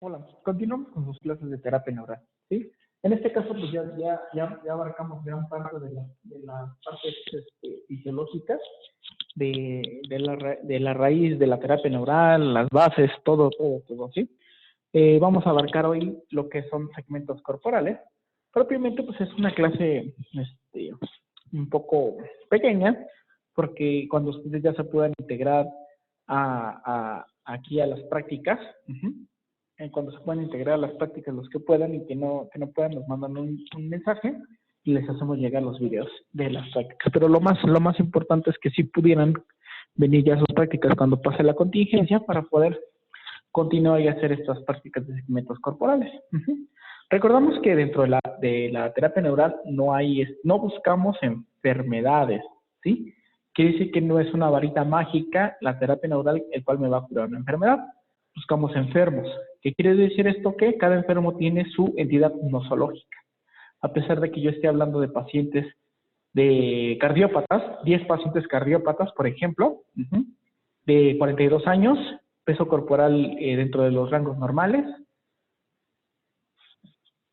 Hola, continuamos con sus clases de terapia neural, ¿sí? En este caso, pues ya abarcamos gran parte de las partes fisiológicas de la raíz de la terapia neural, las bases, todo, ¿sí? Vamos a abarcar hoy lo que son segmentos corporales. Propiamente, pues es una clase un poco pequeña, porque cuando ustedes ya se puedan integrar aquí a las prácticas, cuando se puedan integrar a las prácticas los que puedan y que no puedan, nos mandan un mensaje y les hacemos llegar los videos de las prácticas. Pero lo más importante es que sí pudieran venir ya a sus prácticas cuando pase la contingencia para poder continuar y hacer estas prácticas de segmentos corporales. Recordamos que dentro de la terapia neural no buscamos enfermedades, ¿sí? Quiere decir que no es una varita mágica la terapia neural el cual me va a curar una enfermedad. Buscamos enfermos. ¿Qué quiere decir esto? Que cada enfermo tiene su entidad nosológica. A pesar de que yo esté hablando de pacientes de cardiópatas, 10 pacientes cardiópatas, por ejemplo, de 42 años, peso corporal dentro de los rangos normales.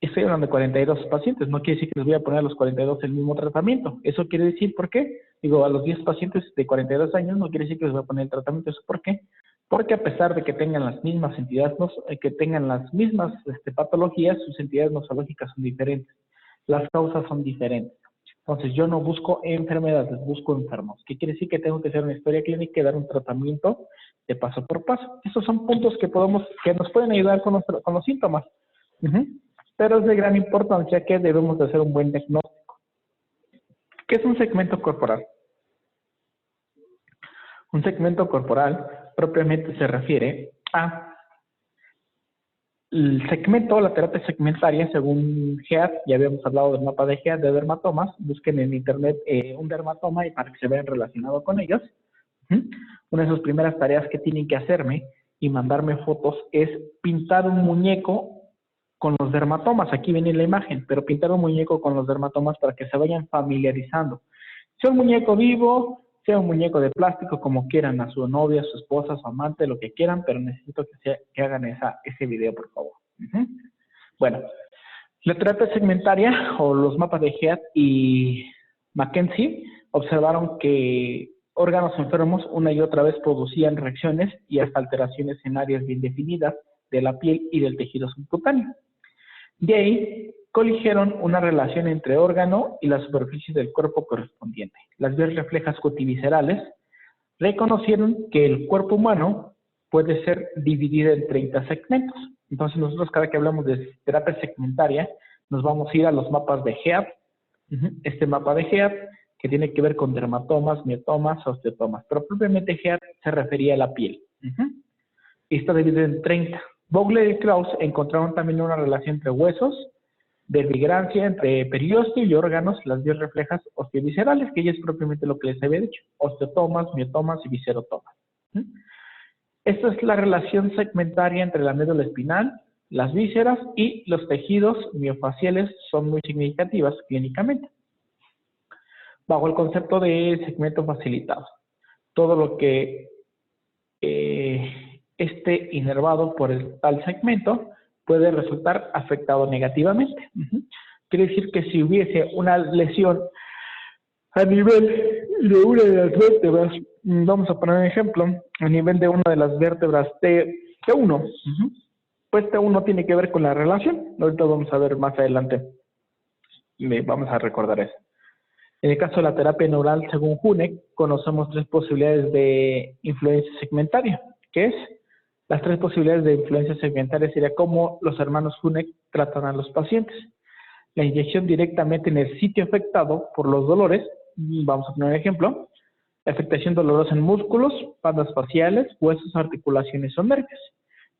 Estoy hablando de 42 pacientes, no quiere decir que les voy a poner a los 42 el mismo tratamiento. Eso quiere decir, ¿por qué? Digo, a los 10 pacientes de 42 años no quiere decir que les voy a poner el tratamiento. ¿Eso por qué? Porque a pesar de que tengan las mismas entidades, que tengan las mismas patologías, sus entidades nosológicas son diferentes. Las causas son diferentes. Entonces, yo no busco enfermedades, busco enfermos. ¿Qué quiere decir? Que tengo que hacer una historia clínica y dar un tratamiento de paso por paso. Esos son puntos que nos pueden ayudar con los síntomas. Pero es de gran importancia que debemos de hacer un buen diagnóstico. ¿Qué es un segmento corporal? Un segmento corporal propiamente se refiere a el segmento, la terapia segmentaria, según GEAD, ya habíamos hablado del mapa de GEAD de dermatomas, busquen en internet un dermatoma y para que se vean relacionado con ellos. Una de sus primeras tareas que tienen que hacerme y mandarme fotos es pintar un muñeco con los dermatomas. Aquí viene la imagen, pero pintar un muñeco con los dermatomas para que se vayan familiarizando. Sea un muñeco vivo, sea un muñeco de plástico, como quieran, a su novia, a su esposa, a su amante, lo que quieran, pero necesito que hagan ese video, por favor. Bueno, la terapia segmentaria o los mapas de Heath y Mackenzie observaron que órganos enfermos una y otra vez producían reacciones y hasta alteraciones en áreas bien definidas de la piel y del tejido subcutáneo. De ahí, coligieron una relación entre órgano y la superficie del cuerpo correspondiente. Las vías reflejas cutiviscerales reconocieron que el cuerpo humano puede ser dividido en 30 segmentos. Entonces, nosotros cada que hablamos de terapia segmentaria, nos vamos a ir a los mapas de Heath. Este mapa de Heath, que tiene que ver con dermatomas, miotomas, osteotomas. Pero propiamente Heath se refería a la piel. Y está dividido en 30. Vogler y Krauss encontraron también una relación entre huesos, verbigrancia entre periósteo y órganos, las vías reflejas osteoviscerales, que ya es propiamente lo que les había dicho, osteotomas, miotomas y viscerotomas. Esta es la relación segmentaria entre la médula espinal, las vísceras y los tejidos miofaciales son muy significativas clínicamente. Bajo el concepto de segmento facilitado, todo lo que esté inervado por el tal segmento puede resultar afectado negativamente. Quiere decir que si hubiese una lesión a nivel de una de las vértebras, vamos a poner un ejemplo, a nivel de una de las vértebras T1, pues T1 tiene que ver con la relación. Ahorita vamos a ver más adelante, vamos a recordar eso. En el caso de la terapia neural, según Hunek, conocemos 3 posibilidades de influencia segmentaria, que es las 3 posibilidades de influencia segmentaria sería cómo los hermanos Hunek tratan a los pacientes. La inyección directamente en el sitio afectado por los dolores, vamos a poner un ejemplo, la afectación dolorosa en músculos, bandas faciales, huesos, articulaciones o nervios.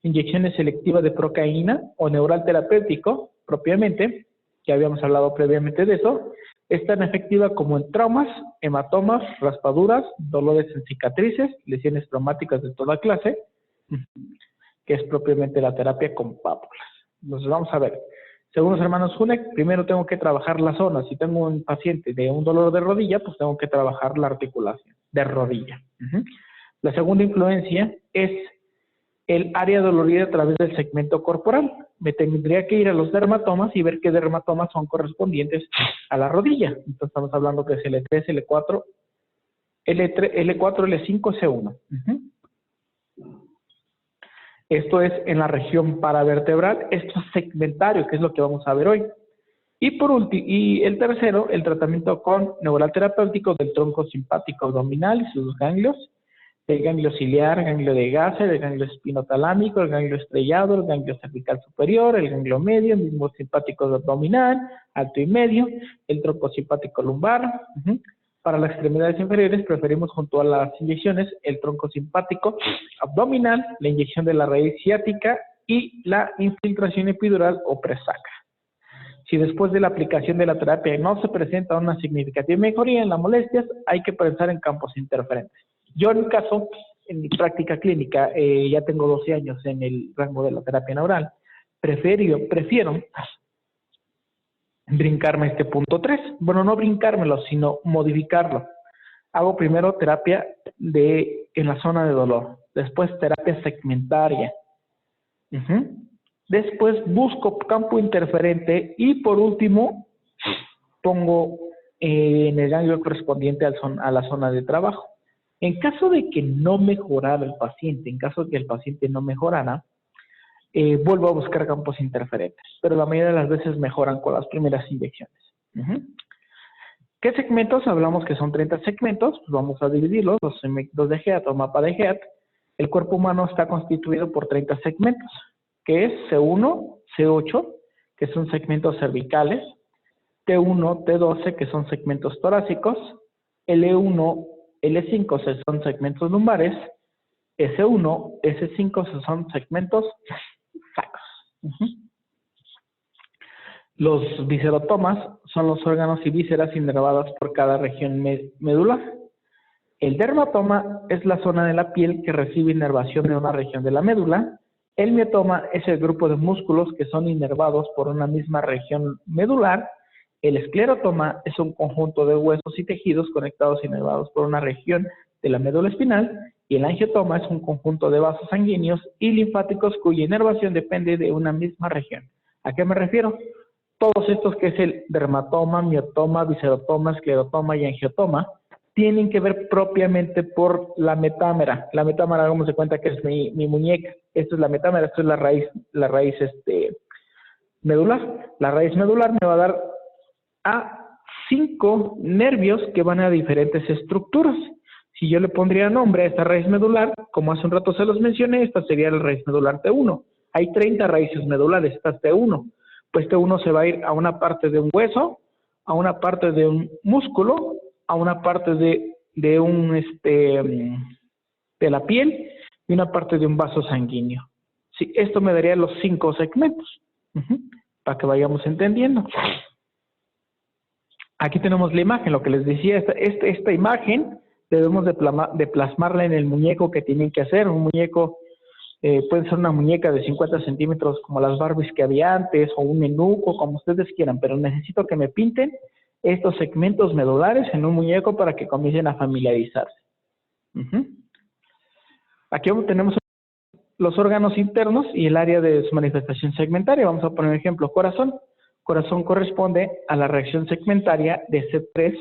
Inyecciones selectivas de procaína o neural terapéutico, propiamente, que habíamos hablado previamente de eso, es tan efectiva como en traumas, hematomas, raspaduras, dolores en cicatrices, lesiones traumáticas de toda clase, que es propiamente la terapia con pápulas. Entonces vamos a ver, según los hermanos Hunek, primero tengo que trabajar la zona. Si tengo un paciente de un dolor de rodilla, pues tengo que trabajar la articulación de rodilla. La segunda influencia es el área dolorida a través del segmento corporal. Me tendría que ir a los dermatomas y ver qué dermatomas son correspondientes a la rodilla. Entonces estamos hablando que es L3, L4, L4, L5, C1. Esto es en la región paravertebral. Esto es segmentario, que es lo que vamos a ver hoy. Y por último, y el tercero, el tratamiento con neural terapéutico del tronco simpático abdominal y sus ganglios, el ganglio ciliar, el ganglio de Gasser, el ganglio espinotalámico, el ganglio estrellado, el ganglio cervical superior, el ganglio medio, el mismo simpático abdominal, alto y medio, el tronco simpático lumbar. Para las extremidades inferiores preferimos junto a las inyecciones el tronco simpático abdominal, la inyección de la raíz ciática y la infiltración epidural o presaca. Si después de la aplicación de la terapia no se presenta una significativa mejoría en las molestias, hay que pensar en campos interferentes. Yo en mi caso, en mi práctica clínica, ya tengo 12 años en el rango de la terapia neural, prefiero brincarme este punto 3. Bueno, no brincármelo, sino modificarlo. Hago primero terapia en la zona de dolor, después terapia segmentaria. Después busco campo interferente y por último pongo en el ganglio correspondiente a la zona de trabajo. En caso de que no mejorara el paciente, en caso de que el paciente no mejorara, vuelvo a buscar campos interferentes, pero la mayoría de las veces mejoran con las primeras inyecciones. ¿Qué segmentos? Hablamos que son 30 segmentos, pues vamos a dividirlos, los segmentos de Heath o mapa de Heath. El cuerpo humano está constituido por 30 segmentos, que es C1, C8, que son segmentos cervicales, T1, T12, que son segmentos torácicos, L1, L5, que son segmentos lumbares, S1, S5, que son segmentos sacros. Los viscerotomas son los órganos y vísceras inervadas por cada región medular. El dermatoma es la zona de la piel que recibe inervación de una región de la médula. El miotoma es el grupo de músculos que son inervados por una misma región medular. El esclerotoma es un conjunto de huesos y tejidos conectados y inervados por una región de la médula espinal. Y el angiotoma es un conjunto de vasos sanguíneos y linfáticos cuya inervación depende de una misma región. ¿A qué me refiero? Todos estos, que es el dermatoma, miotoma, viscerotoma, esclerotoma y angiotoma, tienen que ver propiamente por la metámera. La metámera, hagamos de cuenta que es mi muñeca. Esto es la metámera, esto es la raíz medular. La raíz medular me va a dar a 5 nervios que van a diferentes estructuras. Si yo le pondría nombre a esta raíz medular, como hace un rato se los mencioné, esta sería la raíz medular T1. Hay 30 raíces medulares, esta es T1. Pues T1 se va a ir a una parte de un hueso, a una parte de un músculo, a una parte de la piel y una parte de un vaso sanguíneo. Sí, esto me daría los 5 segmentos, para que vayamos entendiendo. Aquí tenemos la imagen, lo que les decía, esta imagen debemos de plasmarla en el muñeco que tienen que hacer. Un muñeco puede ser una muñeca de 50 centímetros como las Barbies que había antes, o un enuco, como ustedes quieran, pero necesito que me pinten estos segmentos medulares en un muñeco para que comiencen a familiarizarse. Aquí tenemos los órganos internos y el área de su manifestación segmentaria. Vamos a poner un ejemplo, corazón. Corazón corresponde a la reacción segmentaria de C3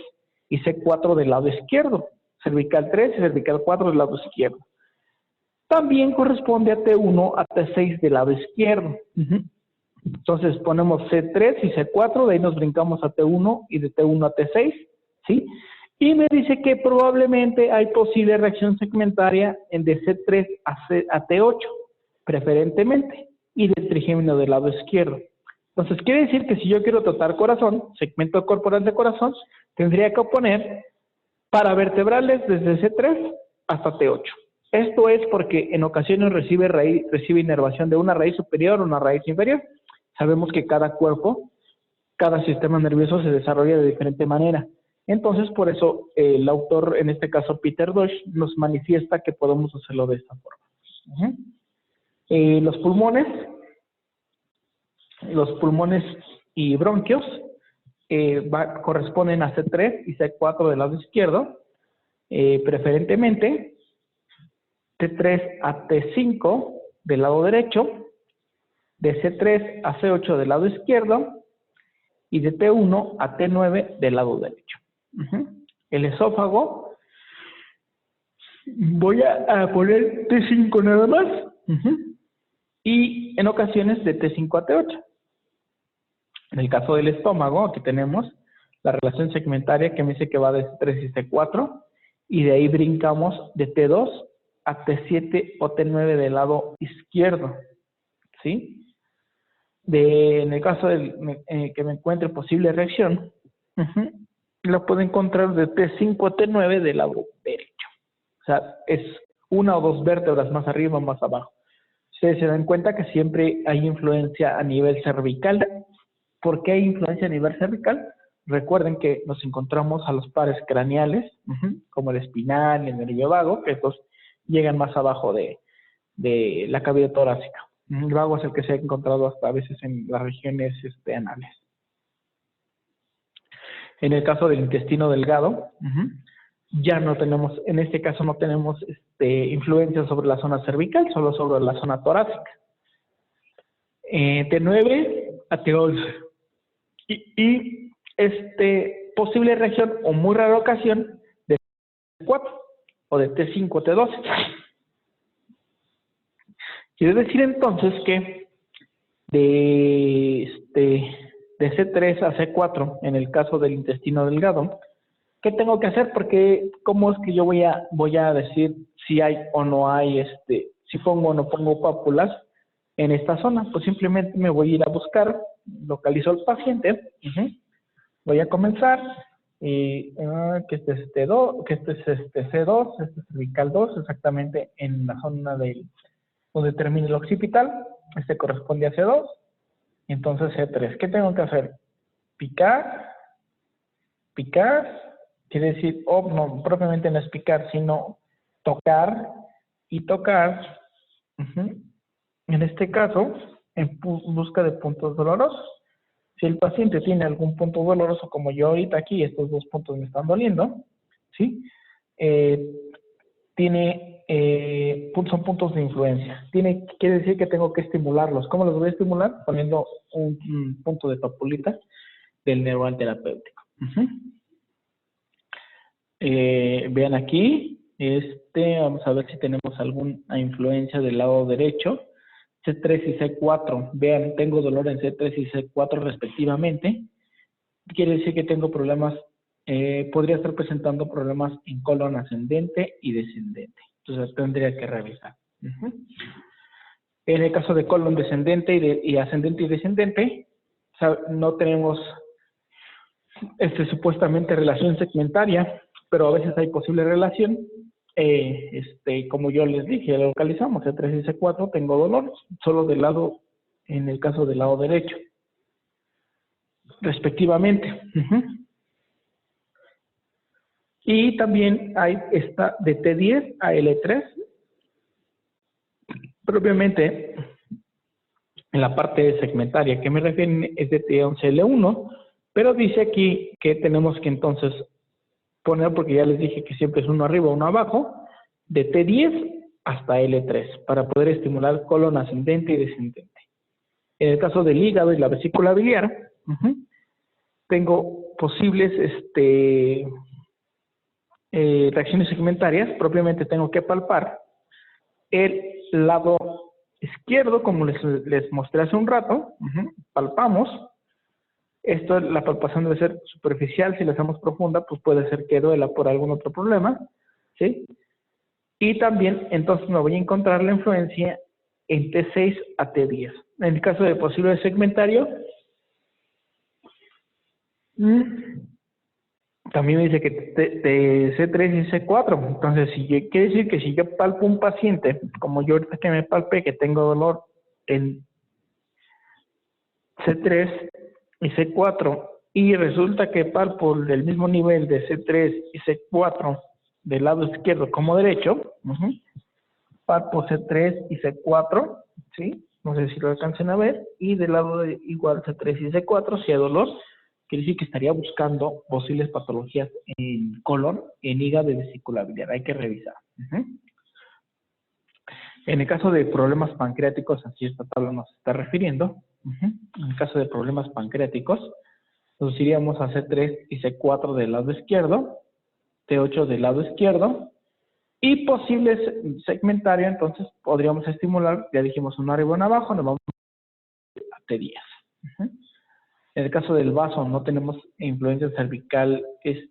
y C4 del lado izquierdo. Cervical 3 y cervical 4 del lado izquierdo. También corresponde a T1 a T6 del lado izquierdo. Entonces ponemos C3 y C4, de ahí nos brincamos a T1 y de T1 a T6, ¿sí? Y me dice que probablemente hay posible reacción segmentaria en de C3 a T8, preferentemente, y del trigémino del lado izquierdo. Entonces quiere decir que si yo quiero tratar corazón, segmento corporal de corazón, tendría que poner paravertebrales desde C3 hasta T8. Esto es porque en ocasiones recibe inervación de una raíz superior o una raíz inferior. Sabemos que cada cuerpo, cada sistema nervioso se desarrolla de diferente manera. Entonces, por eso el autor, en este caso Peter Dosch, nos manifiesta que podemos hacerlo de esta forma. Los pulmones y bronquios corresponden a C3 y C4 del lado izquierdo, preferentemente T3 a T5 del lado derecho, de C3 a C8 del lado izquierdo y de T1 a T9 del lado derecho. El esófago, voy a poner T5 nada más, y en ocasiones de T5 a T8. En el caso del estómago, aquí tenemos la relación segmentaria que me dice que va de C3 y C4, y de ahí brincamos de T2 a T7 o T9 del lado izquierdo, ¿sí? En el caso que me encuentre posible reacción, lo puedo encontrar de T5 a T9 del lado derecho. O sea, es una o dos vértebras más arriba o más abajo. Ustedes se dan cuenta que siempre hay influencia a nivel cervical. ¿Por qué hay influencia a nivel cervical? Recuerden que nos encontramos a los pares craneales, como el espinal y el nervio vago, que estos llegan más abajo de la cavidad torácica. El vago es el que se ha encontrado hasta a veces en las regiones anales. En el caso del intestino delgado, ya no tenemos, en este caso no tenemos influencia sobre la zona cervical, solo sobre la zona torácica. T9 a T11. Y posible reacción o muy rara ocasión de T4 o de T5 o T12. Quiere decir entonces que de C3 a C4, en el caso del intestino delgado, ¿qué tengo que hacer? Porque ¿cómo es que yo voy a decir si hay o no hay, si pongo o no pongo pápulas en esta zona? Pues simplemente me voy a ir a buscar, localizo al paciente, voy a comenzar, que este es T2, que este es C2, este es cervical 2, exactamente en la zona donde termina el occipital, corresponde a C2, y entonces C3. ¿Qué tengo que hacer? Picar, quiere decir, no, propiamente no es picar, sino tocar y tocar, en este caso, en busca de puntos dolorosos. Si el paciente tiene algún punto doloroso, como yo ahorita aquí, estos dos puntos me están doliendo, ¿sí? Son puntos de influencia. Quiere decir que tengo que estimularlos. ¿Cómo los voy a estimular? Poniendo un punto de papulita del neural terapéutico. Vean aquí, vamos a ver si tenemos alguna influencia del lado derecho. C3 y C4, vean, tengo dolor en C3 y C4 respectivamente. Quiere decir que tengo problemas, podría estar presentando problemas en colon ascendente y descendente. Entonces tendría que revisar. En el caso de colon descendente y ascendente y descendente, no tenemos supuestamente relación segmentaria, pero a veces hay posible relación. Como yo les dije, localizamos C3 y C4, tengo dolor solo del lado, en el caso del lado derecho, respectivamente. Y también hay esta de T10 a L3, propiamente en la parte segmentaria que me refieren es de T11 a L1, pero dice aquí que tenemos que entonces poner, porque ya les dije que siempre es uno arriba, uno abajo, de T10 hasta L3, para poder estimular colon ascendente y descendente. En el caso del hígado y la vesícula biliar, tengo posibles reacciones segmentarias. Propiamente tengo que palpar el lado izquierdo, como les mostré hace un rato. Palpamos. Esto, la palpación debe ser superficial. Si la hacemos profunda, pues puede ser que duela por algún otro problema, ¿sí? Y también, entonces, me voy a encontrar la influencia en T6 a T10. En el caso de posible segmentario, también me dice que C3 y C4. Entonces, quiere decir que si yo palpo un paciente, como yo ahorita que me palpé, que tengo dolor en C3 y C4, y resulta que palpo del mismo nivel de C3 y C4 del lado izquierdo como derecho, palpo C3 y C4, ¿sí? No sé si lo alcancen a ver, y del lado igual C3 y C4, si hay dolor, quiere decir que estaría buscando posibles patologías en colon, en hígado y vesícula biliar. Hay que revisar. En el caso de problemas pancreáticos, así esta tabla nos está refiriendo. En el caso de problemas pancreáticos, nos iríamos a C3 y C4 del lado izquierdo, T8 del lado izquierdo, y posibles segmentario, entonces podríamos estimular, ya dijimos uno arriba y uno abajo, nos vamos a T10. En el caso del vaso, no tenemos influencia cervical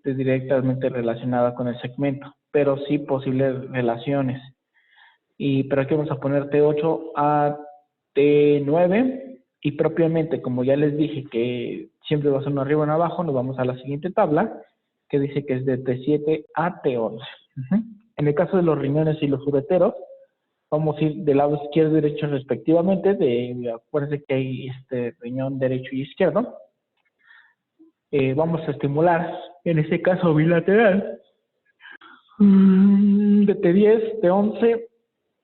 directamente relacionada con el segmento, pero sí posibles relaciones. Pero aquí vamos a poner T8 a T9, y propiamente, como ya les dije que siempre va a ser uno arriba y uno abajo, nos vamos a la siguiente tabla, que dice que es de T7 a T11. En el caso de los riñones y los ureteros, vamos a ir del lado izquierdo y derecho respectivamente. Acuérdense que hay riñón derecho y izquierdo. Vamos a estimular, en este caso bilateral, de T10, T11,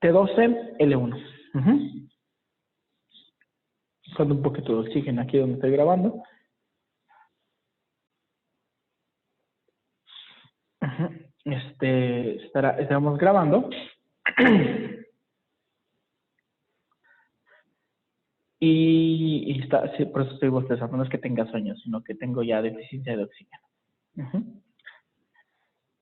T12, L1. Falta un poquito de oxígeno aquí donde estoy grabando. Estamos grabando. Y sí, por eso estoy bostezando. No es que tenga sueño, sino que tengo ya deficiencia de oxígeno.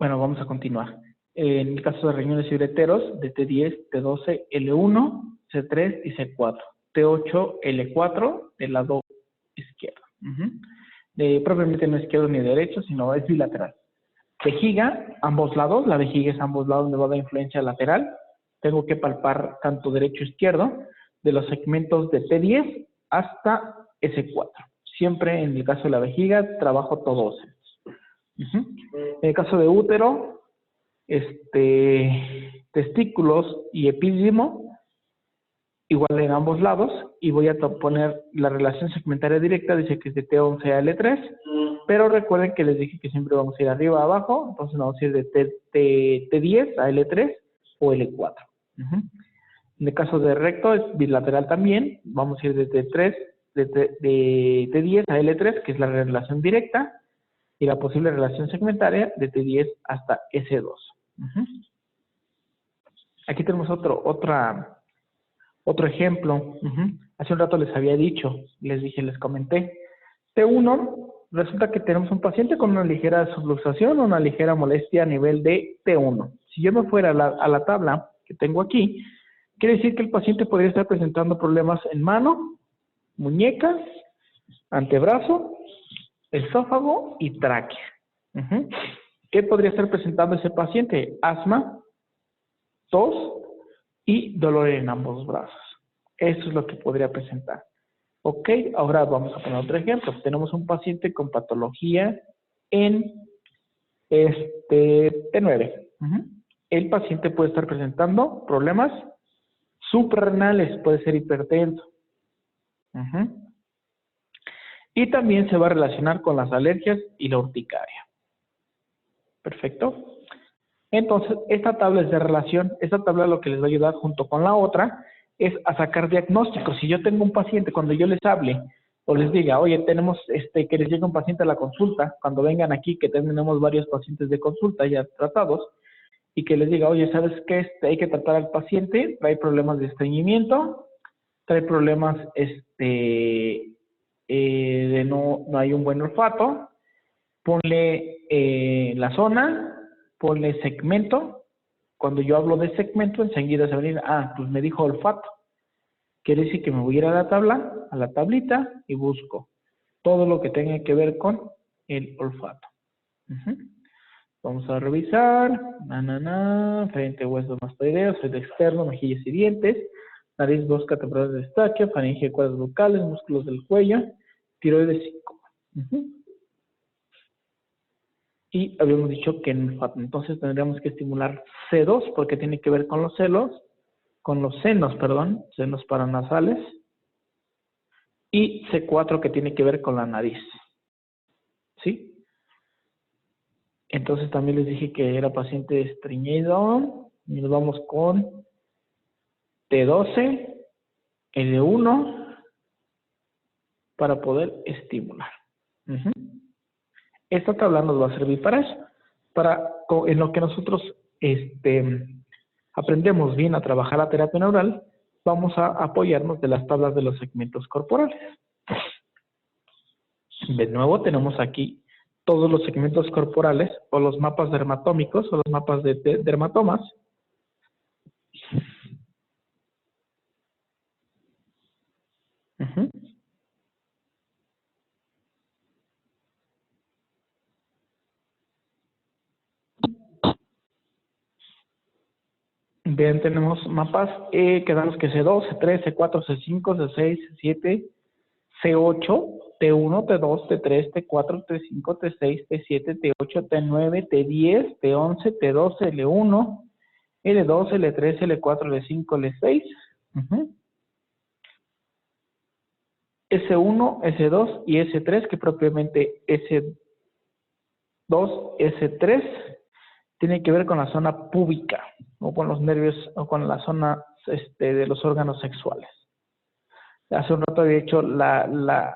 Bueno, vamos a continuar. En el caso de riñones y ureteros, de T10, T12, L1, C3 y C4. T8, L4 del lado izquierdo. Propiamente no izquierdo ni derecho, sino es bilateral. Vejiga, ambos lados. La vejiga es ambos lados donde va a dar influencia lateral. Tengo que palpar tanto derecho e izquierdo, de los segmentos de T10 hasta S4. Siempre en el caso de la vejiga trabajo todos. En el caso de útero, testículos y epidídimo, igual en ambos lados, y voy a poner la relación segmentaria directa, dice que es de T11 a L3, pero recuerden que les dije que siempre vamos a ir arriba a abajo, entonces vamos a ir de T10 a L3 o L4. En el caso de recto es bilateral también, vamos a ir de T10 a L3, que es la relación directa, y la posible relación segmentaria de T10 hasta S2. Aquí tenemos otro ejemplo. Hace un rato les había dicho, les comenté. T1, resulta que tenemos un paciente con una ligera subluxación o una ligera molestia a nivel de T1. Si yo me fuera a la tabla que tengo aquí, quiere decir que el paciente podría estar presentando problemas en mano, muñeca, antebrazo, esófago y tráquea. ¿Qué podría estar presentando ese paciente? Asma, tos y dolor en ambos brazos. Eso es lo que podría presentar. Ok, ahora vamos a poner otro ejemplo. Tenemos un paciente con patología en T9. El paciente puede estar presentando problemas suprarrenales, puede ser hipertenso. Y también se va a relacionar con las alergias y la urticaria. Perfecto. Entonces, esta tabla es de relación. Esta tabla lo que les va a ayudar junto con la otra es a sacar diagnósticos. Si yo tengo un paciente, cuando yo les hable o les diga, oye, tenemos que les llegue un paciente a la consulta, cuando vengan aquí, que tenemos varios pacientes de consulta ya tratados, y que les diga, oye, ¿sabes qué? Hay que tratar al paciente, trae problemas de estreñimiento, trae problemas de no hay un buen olfato, ponle la zona, ponle segmento. Cuando yo hablo de segmento, enseguida se va a venir, pues me dijo olfato. Quiere decir que me voy a ir a la tabla, a la tablita, y busco todo lo que tenga que ver con el olfato. Vamos a revisar. Frente, huesos mastoideos, frente externo, mejillas y dientes, nariz, bosca temporal de estaquio, faringe, cuerdas bucales, músculos del cuello, tiroides y coma. Y habíamos dicho que en olfato. Entonces tendríamos que estimular C2 porque tiene que ver con los senos paranasales, y C4 que tiene que ver con la nariz. ¿Sí? Entonces también les dije que era paciente estreñido. Y nos vamos con T12, L1 para poder estimular. Esta tabla nos va a servir para eso, en lo que nosotros aprendemos bien a trabajar la terapia neural, vamos a apoyarnos de las tablas de los segmentos corporales. De nuevo tenemos aquí todos los segmentos corporales o los mapas dermatómicos o los mapas de dermatomas. Bien, tenemos mapas, quedamos que C2, C3, C4, C5, C6, C7, C8, T1, T2, T3, T4, T5, T6, T7, T8, T9, T10, T11, T12, L1, L2, L3, L4, L5, L6, S1, S2 y S3, que propiamente S2, S3, tiene que ver con la zona púbica o con los nervios o con la zona de los órganos sexuales. Hace un rato había hecho la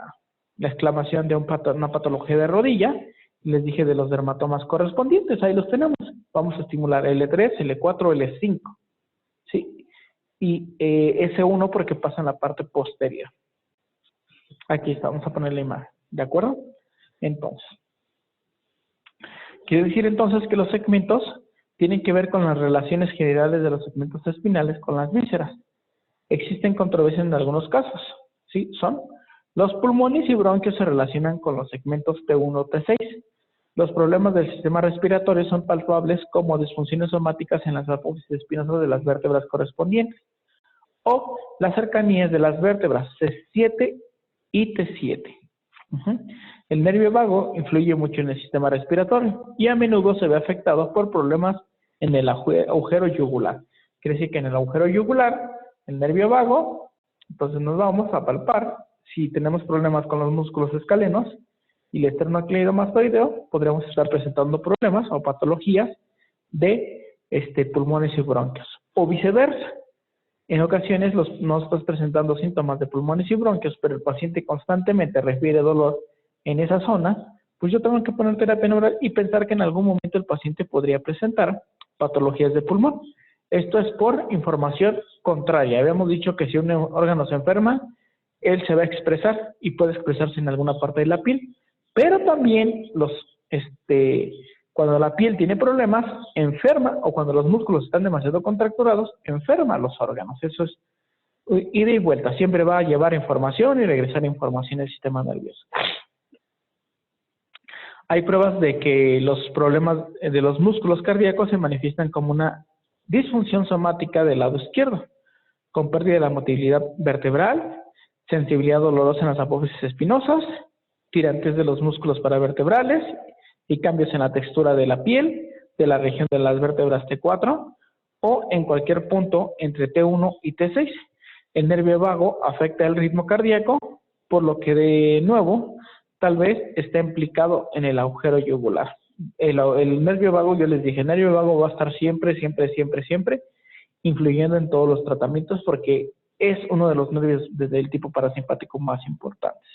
exclamación de una patología de rodilla y les dije de los dermatomas correspondientes. Ahí los tenemos. Vamos a estimular L3, L4, L5. ¿Sí? Y S1 porque pasa en la parte posterior. Aquí está, vamos a poner la imagen. ¿De acuerdo? Entonces, quiere decir entonces que los segmentos tienen que ver con las relaciones generales de los segmentos espinales con las vísceras. Existen controversias en algunos casos, ¿sí? Son los pulmones y bronquios se relacionan con los segmentos T1 o T6. Los problemas del sistema respiratorio son palpables como disfunciones somáticas en las apófisis espinosas de las vértebras correspondientes o las cercanías de las vértebras C7 y T7. El nervio vago influye mucho en el sistema respiratorio y a menudo se ve afectado por problemas en el agujero yugular. Quiere decir que en el agujero yugular, el nervio vago, entonces nos vamos a palpar. Si tenemos problemas con los músculos escalenos y el esternocleidomastoideo, podríamos estar presentando problemas o patologías de pulmones y bronquios. O viceversa. En ocasiones no estás presentando síntomas de pulmones y bronquios, pero el paciente constantemente refiere dolor en esa zona, pues yo tengo que poner terapia neural y pensar que en algún momento el paciente podría presentar patologías de pulmón. Esto es por información contraria. Habíamos dicho que si un órgano se enferma, él se va a expresar y puede expresarse en alguna parte de la piel, pero también cuando la piel tiene problemas, enferma, o cuando los músculos están demasiado contracturados, enferma los órganos. Eso es ida y vuelta. Siempre va a llevar información y regresar información al sistema nervioso. Hay pruebas de que los problemas de los músculos cardíacos se manifiestan como una disfunción somática del lado izquierdo, con pérdida de la motilidad vertebral, sensibilidad dolorosa en las apófisis espinosas, tirantes de los músculos paravertebrales y cambios en la textura de la piel de la región de las vértebras T4 o en cualquier punto entre T1 y T6. El nervio vago afecta el ritmo cardíaco, por lo que de nuevo tal vez está implicado en el agujero yugular. El nervio vago, yo les dije, el nervio vago va a estar siempre influyendo en todos los tratamientos porque es uno de los nervios del tipo parasimpático más importantes.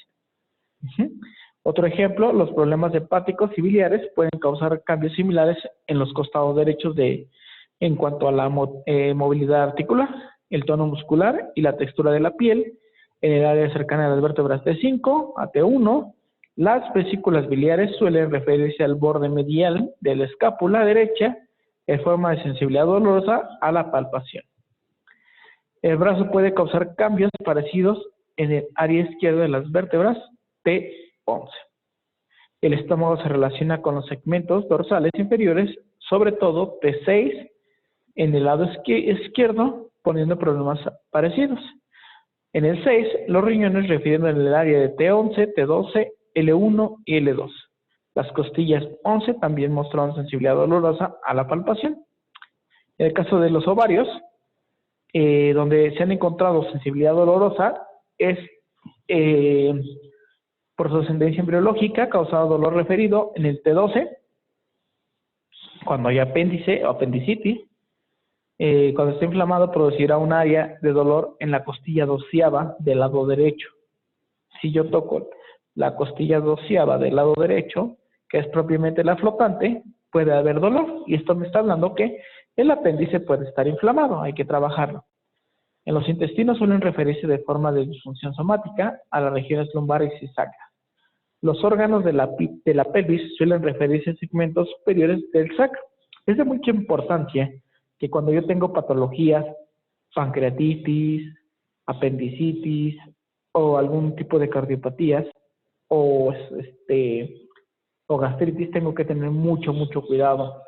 Otro ejemplo, los problemas hepáticos y biliares pueden causar cambios similares en los costados derechos en cuanto a la movilidad articular, el tono muscular y la textura de la piel. En el área cercana a las vértebras T5 a T1, las vesículas biliares suelen referirse al borde medial de la escápula derecha en forma de sensibilidad dolorosa a la palpación. El brazo puede causar cambios parecidos en el área izquierda de las vértebras T11. El estómago se relaciona con los segmentos dorsales inferiores, sobre todo T6 en el lado izquierdo, poniendo problemas parecidos. En el 6, los riñones refieren en el área de T11, T12, L1 y L2. Las costillas 11 también mostraron sensibilidad dolorosa a la palpación. En el caso de los ovarios, donde se han encontrado sensibilidad dolorosa, es por su ascendencia embriológica, causado dolor referido en el T12, cuando hay apéndice o apendicitis. Cuando está inflamado producirá un área de dolor en la costilla doceava del lado derecho. Si yo toco la costilla doceava del lado derecho, que es propiamente la flotante, puede haber dolor. Y esto me está hablando que El apéndice puede estar inflamado, hay que trabajarlo. En los intestinos suelen referirse de forma de disfunción somática a las regiones lumbares y sacras. Los órganos de la pelvis suelen referirse a segmentos superiores del sacro. Es de mucha importancia que cuando yo tengo patologías, pancreatitis, apendicitis o algún tipo de cardiopatías o gastritis, tengo que tener mucho cuidado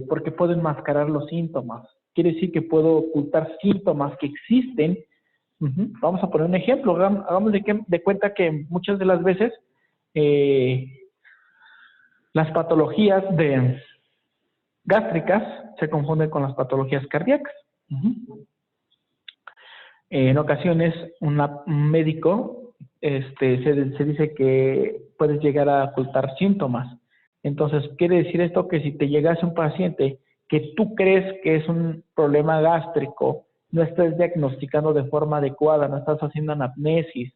porque puedo enmascarar los síntomas. Quiere decir que puedo ocultar síntomas que existen. Vamos a poner un ejemplo. Hagamos de cuenta que muchas de las veces las patologías gástricas se confunden con las patologías cardíacas. En ocasiones, un médico se dice que puedes llegar a ocultar síntomas. Entonces, quiere decir esto que si te llegase un paciente que tú crees que es un problema gástrico, no estás diagnosticando de forma adecuada, no estás haciendo anamnesis,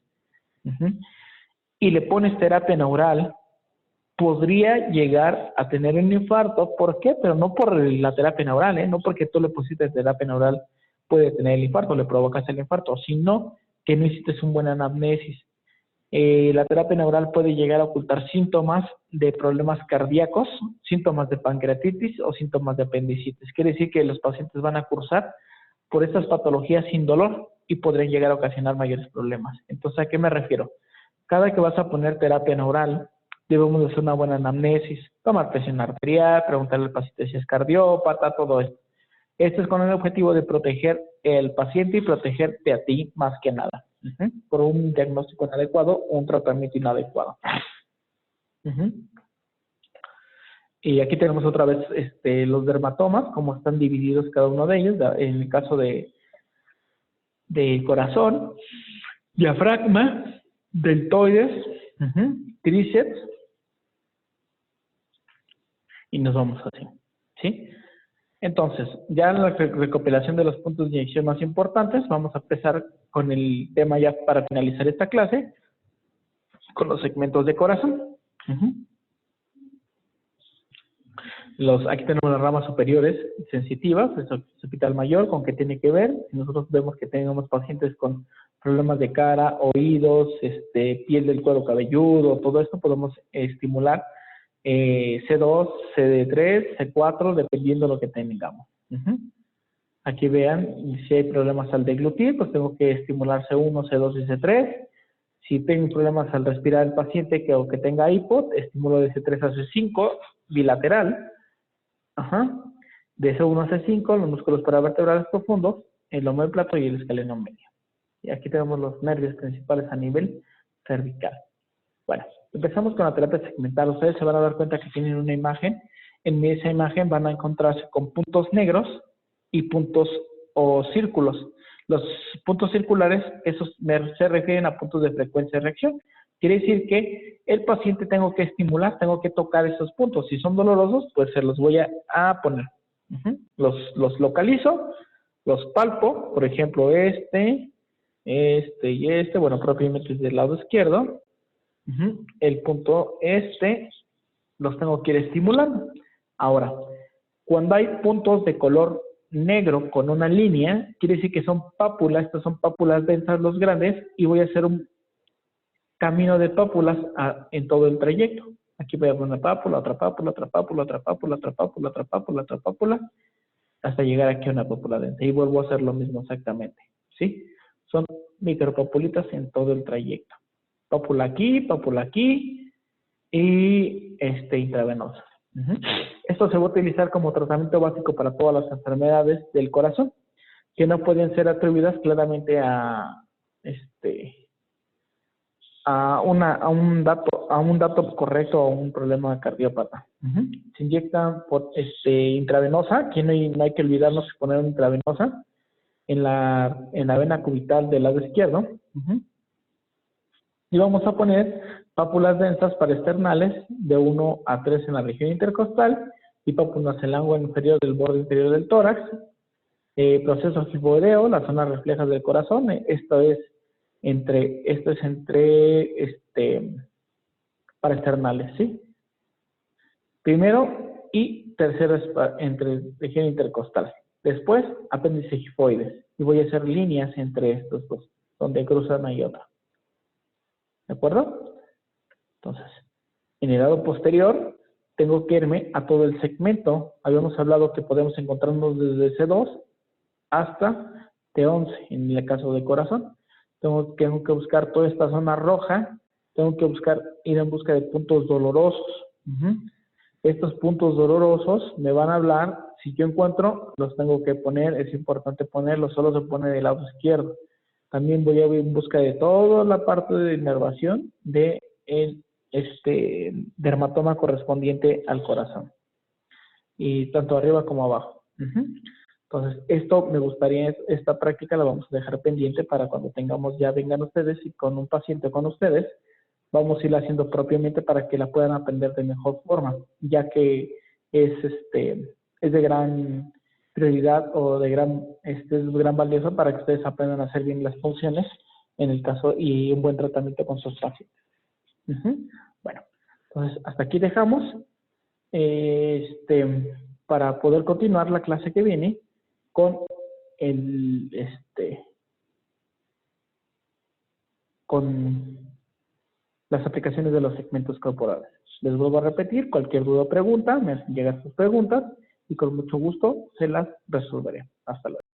y le pones terapia neural, podría llegar a tener un infarto. ¿Por qué? Pero no por la terapia neural, no porque tú le pusiste terapia neural puede tener el infarto, le provocas el infarto, sino que no hiciste un buen anamnesis. La terapia neural puede llegar a ocultar síntomas de problemas cardíacos, síntomas de pancreatitis o síntomas de apendicitis. Quiere decir que los pacientes van a cursar por estas patologías sin dolor y podrían llegar a ocasionar mayores problemas. Entonces, ¿a qué me refiero? Cada que vas a poner terapia neural, debemos de hacer una buena anamnesis, tomar presión arterial, preguntarle al paciente si es cardiópata, todo esto. Esto es con el objetivo de proteger al paciente y protegerte a ti más que nada, por un diagnóstico inadecuado o un tratamiento inadecuado. Y aquí tenemos otra vez los dermatomas, cómo están divididos cada uno de ellos. En el caso de corazón, diafragma, deltoides, tríceps, y nos vamos así, ¿sí? Entonces, ya en la recopilación de los puntos de inyección más importantes, vamos a empezar con el tema ya para finalizar esta clase, con los segmentos de corazón. Aquí tenemos las ramas superiores sensitivas, el occipital mayor, ¿con qué tiene que ver? Si nosotros vemos que tenemos pacientes con problemas de cara, oídos, piel del cuero cabelludo, todo esto podemos estimular C2, CD3, C4, dependiendo de lo que tengamos. Aquí vean, si hay problemas al deglutir, pues tengo que estimular C1, C2 y C3. Si tengo problemas al respirar el paciente que tenga hipo, estimulo de C3 a C5, bilateral. De C1 a C5, los músculos paravertebrales profundos, el omóplato y el escaleno medio. Y aquí tenemos los nervios principales a nivel cervical. Bueno, empezamos con la terapia segmental. Ustedes se van a dar cuenta que tienen una imagen. En esa imagen van a encontrarse con puntos negros y puntos o círculos. Los puntos circulares, esos se refieren a puntos de frecuencia de reacción. Quiere decir que el paciente tengo que estimular, tengo que tocar esos puntos. Si son dolorosos, pues se los voy a poner. Los localizo, los palpo, por ejemplo, y bueno, propiamente es del lado izquierdo. El punto los tengo que ir estimulando. Ahora, cuando hay puntos de color negro con una línea, quiere decir que son pápulas, estas son pápulas densas, los grandes, y voy a hacer un camino de pápulas en todo el trayecto. Aquí voy a poner una pápula, otra pápula, otra pápula, otra pápula, otra pápula, otra pápula, otra pápula, hasta llegar aquí a una pápula densa. Y vuelvo a hacer lo mismo exactamente, ¿sí? Son micropapulitas en todo el trayecto. Pápula aquí y intravenosa. Esto se va a utilizar como tratamiento básico para todas las enfermedades del corazón, que no pueden ser atribuidas claramente a un dato correcto o un problema cardiópata. Se inyectan por intravenosa. Aquí no hay que olvidarnos de poner una intravenosa en la vena cubital del lado izquierdo. Y vamos a poner pápulas densas paraesternales de 1 a 3 en la región intercostal y pápulas en el ángulo inferior del borde inferior del tórax. Proceso hipoideo, las zonas reflejas del corazón. Esto es entre paraesternales, ¿sí? Primero, y tercero es entre región intercostal. Después, apéndice gifoides. Y voy a hacer líneas entre estos dos, donde cruzan una y otra. ¿De acuerdo? Entonces, en el lado posterior, tengo que irme a todo el segmento. Habíamos hablado que podemos encontrarnos desde C2 hasta T11, en el caso de corazón. Tengo que buscar toda esta zona roja. Tengo que ir en busca de puntos dolorosos. Estos puntos dolorosos me van a hablar. Si yo encuentro, los tengo que poner. Es importante ponerlos. Solo se pone del lado izquierdo. También voy a ir en busca de toda la parte de inervación de el dermatoma correspondiente al corazón. Y tanto arriba como abajo. Entonces, esto me gustaría, esta práctica la vamos a dejar pendiente para cuando tengamos, ya vengan ustedes y con un paciente con ustedes, vamos a irla haciendo propiamente para que la puedan aprender de mejor forma, ya que es de gran prioridad o es gran valioso para que ustedes aprendan a hacer bien las funciones en el caso y un buen tratamiento con sus pacientes. Bueno, entonces hasta aquí dejamos. Para poder continuar la clase que viene con con las aplicaciones de los segmentos corporales. Les vuelvo a repetir, cualquier duda o pregunta, me hacen llegar sus preguntas y con mucho gusto se las resolveré. Hasta luego.